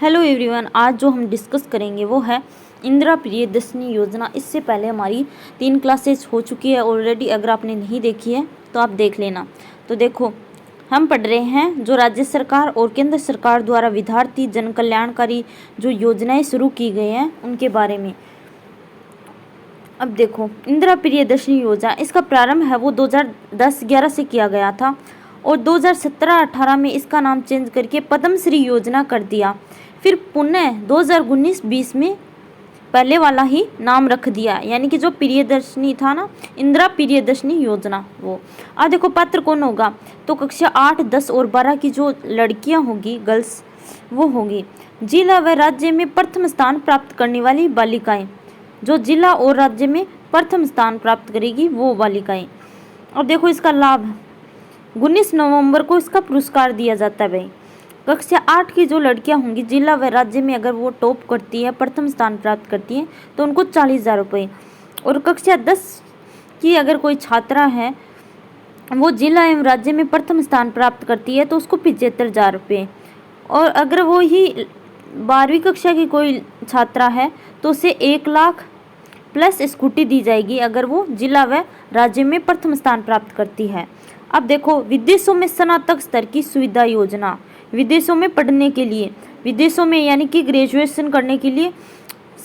Hello everyone, आज जो हम डिस्कस करेंगे वो है इंदिरा प्रियदर्शनी योजना। इससे पहले हमारी 3 क्लासेस हो चुकी है ऑलरेडी। अगर आपने नहीं देखी है तो आप देख लेना। तो देखो, हम पढ़ रहे हैं जो राज्य सरकार और केंद्र सरकार द्वारा विद्यार्थी जन कल्याणकारी जो योजनाएं शुरू की गई हैं उनके बारे में। अब देखो, इंदिरा प्रियदर्शनी योजना, इसका प्रारंभ है वो 2010-11 से किया गया था और 2017-18 में इसका नाम चेंज करके पद्मश्री योजना कर दिया। फिर पुनः 2019-20 में पहले वाला ही नाम रख दिया, यानी कि जो प्रियदर्शनी था ना, इंदिरा प्रियदर्शनी योजना वो। अब देखो, पात्र कौन होगा, तो कक्षा 8, 10 और 12 की जो लड़कियां होगी, गर्ल्स, वो होगी जिला व राज्य में प्रथम स्थान प्राप्त करने वाली बालिकाएं। जो जिला और राज्य में प्रथम स्थान प्राप्त करेगी वो बालिकाएं। अब देखो, इसका लाभ 19 नवंबर को इसका पुरस्कार दिया जाता है भाई। कक्षा 8 की जो लड़कियां होंगी जिला व राज्य में, अगर वो टॉप करती है, प्रथम स्थान प्राप्त करती हैं, तो उनको 40,000 रुपये। और कक्षा 10 की अगर कोई छात्रा है, वो जिला एवं राज्य में प्रथम स्थान प्राप्त करती है, तो उसको 75,000 रुपये। और अगर वो ही 12वीं कक्षा की कोई छात्रा है तो उसे 1 लाख प्लस स्कूटी दी जाएगी अगर वो जिला व राज्य में प्रथम स्थान प्राप्त करती है। अब देखो, विदेशों में स्नातक स्तर की सुविधा योजना। विदेशों में पढ़ने के लिए, विदेशों में यानी कि ग्रेजुएशन करने के लिए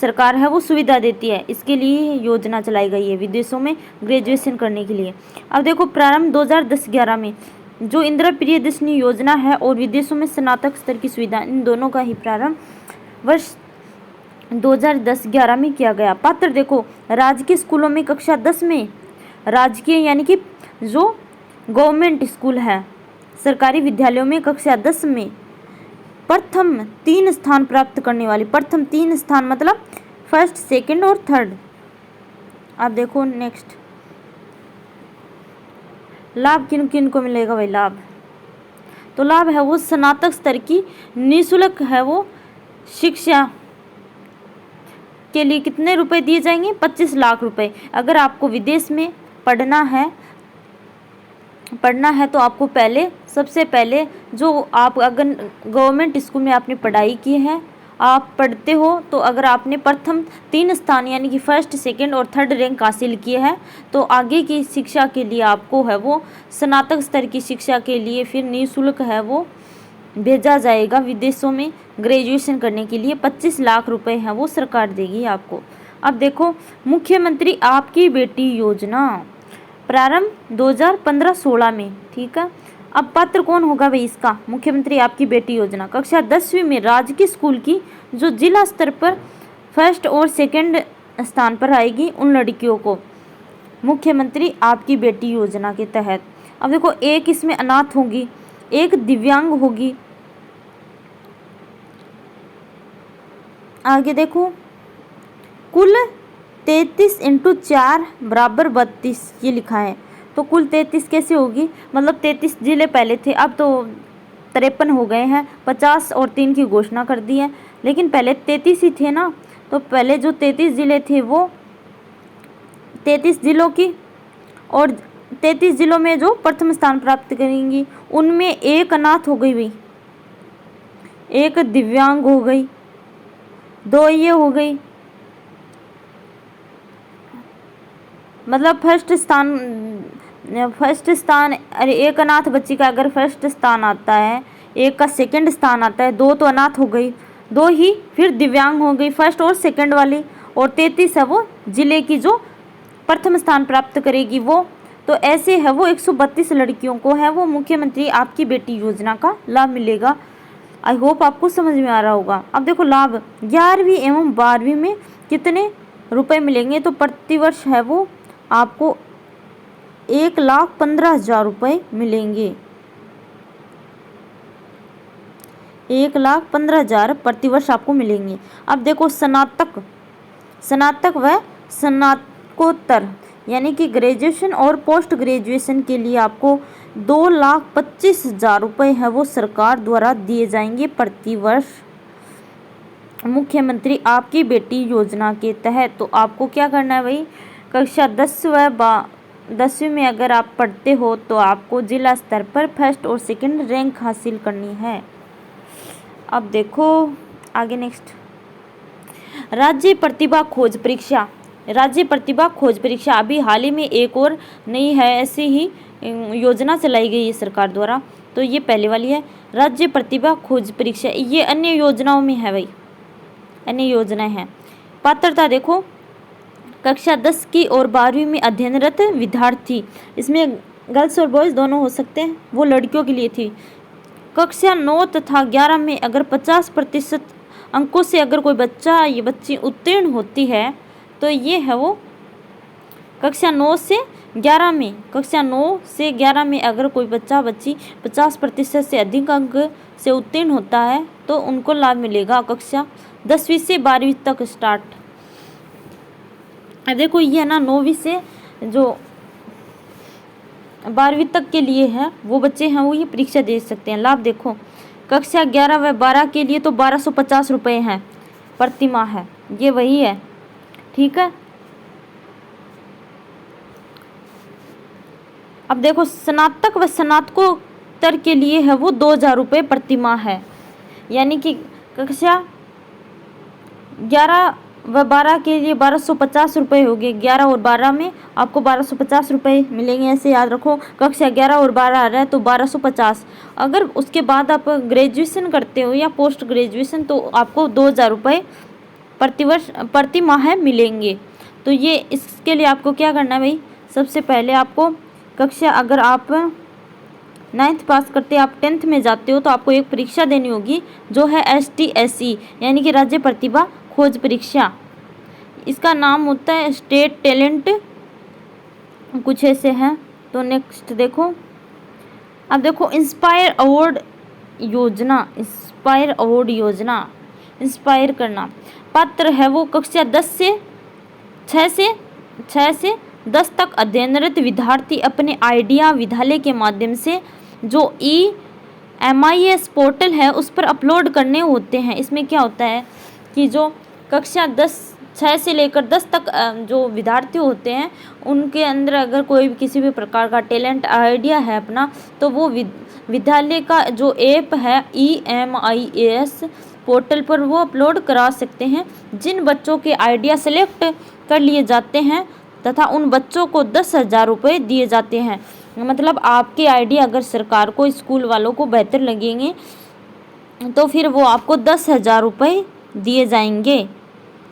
सरकार है वो सुविधा देती है, इसके लिए योजना चलाई गई है, विदेशों में ग्रेजुएशन करने के लिए। अब देखो, प्रारंभ 2010-11 में जो इंदिरा प्रियदर्शनी योजना है और विदेशों में स्नातक स्तर की सुविधा, इन दोनों का ही प्रारंभ वर्ष 2010-11 में किया गया। पात्र देखो, राजकीय स्कूलों में कक्षा 10 में, राजकीय यानी कि जो गवर्नमेंट स्कूल है, सरकारी विद्यालयों में कक्षा 10 में प्रथम 3 स्थान प्राप्त करने वाली, प्रथम 3 स्थान मतलब फर्स्ट, सेकंड और थर्ड। अब देखो नेक्स्ट, लाभ किन किन को मिलेगा भाई लाभ, तो लाभ है वो स्नातक स्तर की निःशुल्क है वो शिक्षा के लिए कितने रुपए दिए जाएंगे, 25 लाख रुपए। अगर आपको विदेश में पढ़ना है तो आपको सबसे पहले जो आप अगर गवर्नमेंट स्कूल में आपने पढ़ाई की है, आप पढ़ते हो, तो अगर आपने प्रथम 3 स्थान यानी कि फर्स्ट, सेकंड और थर्ड रैंक हासिल किए हैं, तो आगे की शिक्षा के लिए आपको है वो स्नातक स्तर की शिक्षा के लिए फिर निःशुल्क है वो भेजा जाएगा विदेशों में ग्रेजुएशन करने के लिए। 25 लाख रुपए है वो सरकार देगी आपको। अब देखो, मुख्यमंत्री आपकी बेटी योजना, प्रारंभ 2015-16 में, ठीक है। अब पात्र कौन होगा भाई इसका, मुख्यमंत्री आपकी बेटी योजना, कक्षा 10वीं में राजकीय स्कूल की जो जिला स्तर पर फर्स्ट और सेकंड स्थान पर आएगी, उन लड़कियों को मुख्यमंत्री आपकी बेटी योजना के तहत। अब देखो, एक इसमें अनाथ होगी, एक दिव्यांग होगी। आगे देखो, कुल 33 × 4 = 32 ये लिखा है, तो कुल 33 कैसे होगी, मतलब 33 जिले पहले थे, अब तो 53 हो गए हैं, 50 और 3 की घोषणा कर दी है, लेकिन पहले 33 ही थे ना। तो पहले जो 33 जिले थे वो 33 जिलों की, और 33 जिलों में जो प्रथम स्थान प्राप्त करेंगी उनमें एक अनाथ हो गई भाई, एक दिव्यांग हो गई, 2 ये हो गई, मतलब फर्स्ट स्थान, अरे एक अनाथ बच्ची का अगर फर्स्ट स्थान आता है, एक का सेकंड स्थान आता है, 2 तो अनाथ हो गई, 2 ही फिर दिव्यांग हो गई फर्स्ट और सेकंड वाली, और 33 है वो जिले की जो प्रथम स्थान प्राप्त करेगी वो। तो ऐसे है वो 132 लड़कियों को है वो मुख्यमंत्री आपकी बेटी योजना का लाभ मिलेगा। आई होप आपको समझ में आ रहा होगा। अब देखो, लाभ 11वीं एवं 12वीं में कितने रुपए मिलेंगे, तो प्रतिवर्ष है वो आपको 1,15,000 रुपये मिलेंगे, 1,15,000 प्रतिवर्ष आपको मिलेंगे। अब देखो, स्नातक व स्नातकोत्तर यानी कि ग्रेजुएशन और पोस्ट ग्रेजुएशन के लिए आपको 2,25,000 रुपये है वो सरकार द्वारा दिए जाएंगे प्रतिवर्ष मुख्यमंत्री आपकी बेटी योजना के तहत। तो आपको क्या करना है भाई, कक्षा 10वीं में अगर आप पढ़ते हो तो आपको जिला स्तर पर फर्स्ट और सेकंड रैंक हासिल करनी है। अब देखो, आगे नेक्स्ट, राज्य प्रतिभा खोज परीक्षा। राज्य प्रतिभा खोज परीक्षा अभी हाल ही में एक और नई है, ऐसी ही योजना चलाई गई है सरकार द्वारा। तो ये पहले वाली है राज्य प्रतिभा खोज परीक्षा, ये अन्य योजनाओं में है भाई, अन्य योजनाएं हैं। पात्रता देखो, कक्षा 10 की और 12वीं में अध्ययनरत विद्यार्थी, इसमें गर्ल्स और बॉयज़ दोनों हो सकते हैं, वो लड़कियों के लिए थी। कक्षा 9 तथा 11 में अगर 50% अंकों से अगर कोई बच्चा या बच्ची उत्तीर्ण होती है तो ये है वो कक्षा 9 से 11 में, कक्षा 9 से 11 में अगर कोई बच्चा बच्ची 50% से अधिक अंक से उत्तीर्ण होता है तो उनको लाभ मिलेगा कक्षा 10वीं से 12वीं तक स्टार्ट। देखो ये है ना 9वीं से जो 12वीं तक के लिए है, वो बच्चे हैं वो ये परीक्षा दे सकते हैं। लाभ देखो, कक्षा 11 व 12 के लिए तो 1250 रुपये हैं प्रति माह है, ये वही है, ठीक है। अब देखो स्नातक व स्नातकोत्तर के लिए है वो 2000 रुपये प्रति माह है, यानी कि कक्षा 11 व 12 के लिए 1250 रुपये हो गए, 11 और 12 में आपको 1250 रुपये मिलेंगे, ऐसे याद रखो। कक्षा 11 और 12 आ रहा है तो 1250। अगर उसके बाद आप ग्रेजुएशन करते हो या पोस्ट ग्रेजुएशन तो आपको 2000 रुपये प्रति माह मिलेंगे। तो ये इसके लिए आपको क्या करना है भाई, सबसे पहले आपको कक्षा, अगर आप 9th पास करते आप 10th में जाते हो तो आपको एक परीक्षा देनी होगी जो है STSE यानी कि राज्य प्रतिभा खोज परीक्षा। इसका नाम होता है स्टेट टैलेंट, कुछ ऐसे हैं। तो नेक्स्ट देखो, अब देखो इंस्पायर अवार्ड योजना, इंस्पायर अवार्ड योजना, इंस्पायर करना। पात्र है वो कक्षा 6 से 10 तक अध्ययनरत विद्यार्थी अपने आइडिया विद्यालय के माध्यम से जो EMIS पोर्टल है उस पर अपलोड करने होते हैं। इसमें क्या होता है कि जो कक्षा 6 से लेकर 10 तक जो विद्यार्थी होते हैं उनके अंदर अगर कोई भी किसी भी प्रकार का टैलेंट आइडिया है अपना, तो वो विद्यालय का जो ऐप है EMIS पोर्टल पर वो अपलोड करा सकते हैं। जिन बच्चों के आइडिया सेलेक्ट कर लिए जाते हैं तथा उन बच्चों को 10,000 रुपये दिए जाते हैं। मतलब आपके आइडिया अगर सरकार को, स्कूल वालों को बेहतर लगेंगे तो फिर वो आपको 10,000 रुपये दिए जाएंगे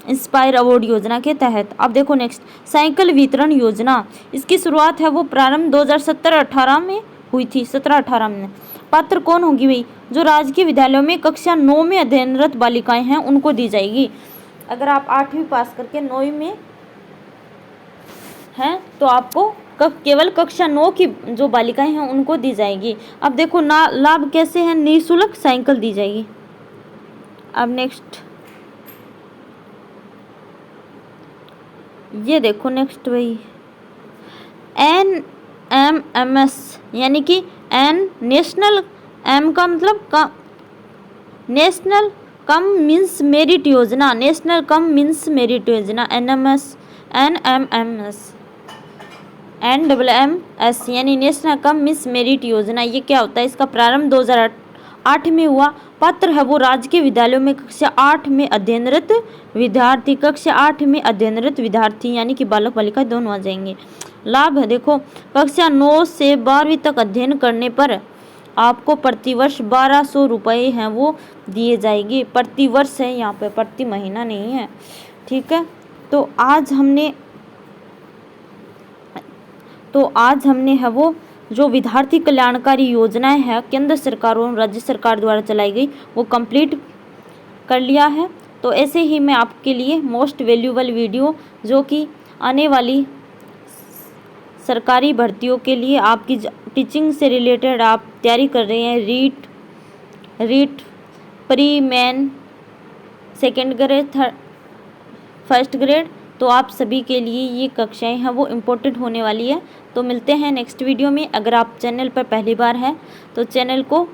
इंस्पायर अवार्ड योजना के तहत। अब देखो नेक्स्ट, साइकिल वितरण योजना, इसकी शुरुआत है वो प्रारंभ 2017-18 में हुई थी, 17-18 में। पात्र कौन होगी भाई, जो राजकीय विद्यालयों में कक्षा 9 में अध्ययनरत बालिकाएं हैं उनको दी जाएगी। अगर आप 8वीं पास करके 9वीं में हैं तो आपको केवल कक्षा 9 की जो बालिकाएं हैं उनको दी जाएगी। अब देखो ना लाभ कैसे हैं, निःशुल्क साइकिल दी जाएगी। अब नेक्स्ट ये देखो नेक्स्ट भाई, NMMS यानी कि नेशनल, M का मतलब नेशनल कम मीन्स मेरिट योजना, नेशनल कम मीन्स मेरिट योजना NMMS NMMS यानी नेशनल कम मीन्स मेरिट योजना। ये क्या होता है, इसका प्रारंभ 2008 में हुआ। पात्र है वो राजकीय विद्यालयों में कक्षा 8 में अध्ययनरत विद्यार्थी, कक्षा 8 में अध्ययनरत विद्यार्थी यानी कि बालक बालिका दोनों आ जाएंगे। लाभ है देखो, कक्षा 9 से 12वीं तक अध्ययन करने पर आपको प्रतिवर्ष 1200 रुपये हैं वो दिए जाएंगे। प्रतिवर्ष है यहाँ पे, प्रति महीना नहीं है, ठीक है। तो आज हमने है वो जो विद्यार्थी कल्याणकारी योजनाएं हैं केंद्र सरकार और राज्य सरकार द्वारा चलाई गई वो कंप्लीट कर लिया है। तो ऐसे ही मैं आपके लिए मोस्ट वैल्यूएबल वीडियो जो कि आने वाली सरकारी भर्तियों के लिए आपकी टीचिंग से रिलेटेड आप तैयारी कर रहे हैं, REET pre main second grade first grade, तो आप सभी के लिए ये कक्षाएं हैं वो इम्पोर्टेंट होने वाली है। तो मिलते हैं नेक्स्ट वीडियो में। अगर आप चैनल पर पहली बार हैं तो चैनल को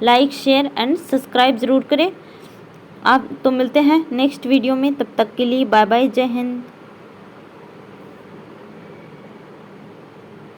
लाइक शेयर एंड सब्सक्राइब ज़रूर करें। आप तो मिलते हैं नेक्स्ट वीडियो में, तब तक के लिए बाय बाय, जय हिंद।